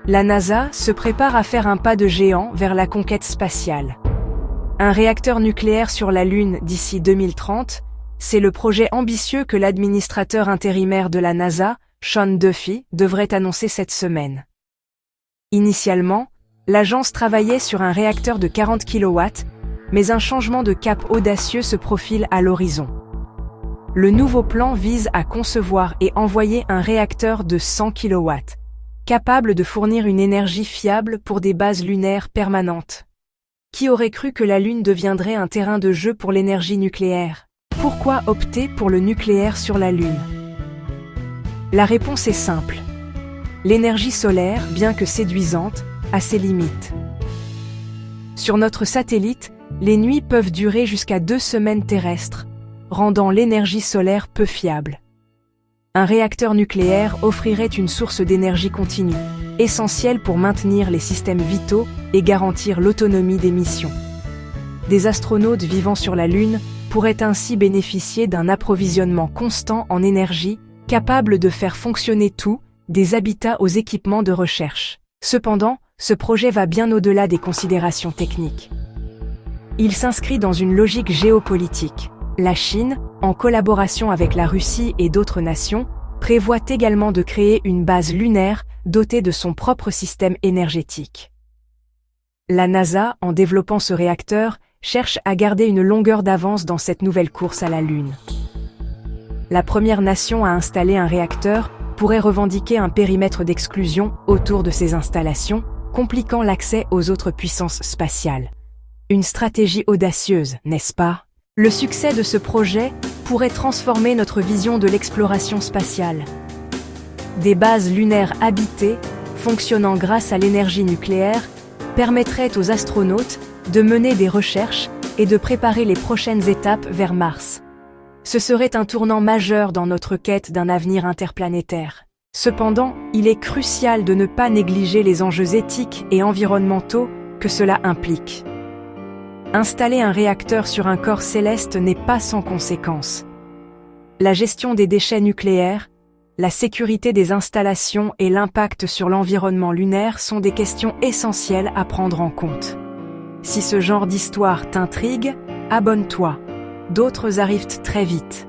La NASA se prépare à faire un pas de géant vers la conquête spatiale. Un réacteur nucléaire sur la Lune d'ici 2030, c'est le projet ambitieux que l'administrateur intérimaire de la NASA, Sean Duffy, devrait annoncer cette semaine. Initialement, l'agence travaillait sur un réacteur de 40 kW, mais un changement de cap audacieux se profile à l'horizon. Le nouveau plan vise à concevoir et envoyer un réacteur de 100 kW, capable de fournir une énergie fiable pour des bases lunaires permanentes. Qui aurait cru que la Lune deviendrait un terrain de jeu pour l'énergie nucléaire? Pourquoi opter pour le nucléaire sur la Lune? La réponse est simple. L'énergie solaire, bien que séduisante, a ses limites. Sur notre satellite, les nuits peuvent durer jusqu'à 2 semaines terrestres, rendant l'énergie solaire peu fiable. Un réacteur nucléaire offrirait une source d'énergie continue, essentielle pour maintenir les systèmes vitaux et garantir l'autonomie des missions. Des astronautes vivant sur la Lune pourraient ainsi bénéficier d'un approvisionnement constant en énergie, capable de faire fonctionner tout, des habitats aux équipements de recherche. Cependant, ce projet va bien au-delà des considérations techniques. Il s'inscrit dans une logique géopolitique. La Chine, en collaboration avec la Russie et d'autres nations, prévoit également de créer une base lunaire dotée de son propre système énergétique. La NASA, en développant ce réacteur, cherche à garder une longueur d'avance dans cette nouvelle course à la Lune. La première nation à installer un réacteur pourrait revendiquer un périmètre d'exclusion autour de ces installations, compliquant l'accès aux autres puissances spatiales. Une stratégie audacieuse, n'est-ce pas? Le succès de ce projet pourrait transformer notre vision de l'exploration spatiale. Des bases lunaires habitées, fonctionnant grâce à l'énergie nucléaire, permettraient aux astronautes de mener des recherches et de préparer les prochaines étapes vers Mars. Ce serait un tournant majeur dans notre quête d'un avenir interplanétaire. Cependant, il est crucial de ne pas négliger les enjeux éthiques et environnementaux que cela implique. Installer un réacteur sur un corps céleste n'est pas sans conséquences. La gestion des déchets nucléaires, la sécurité des installations et l'impact sur l'environnement lunaire sont des questions essentielles à prendre en compte. Si ce genre d'histoire t'intrigue, abonne-toi. D'autres arrivent très vite.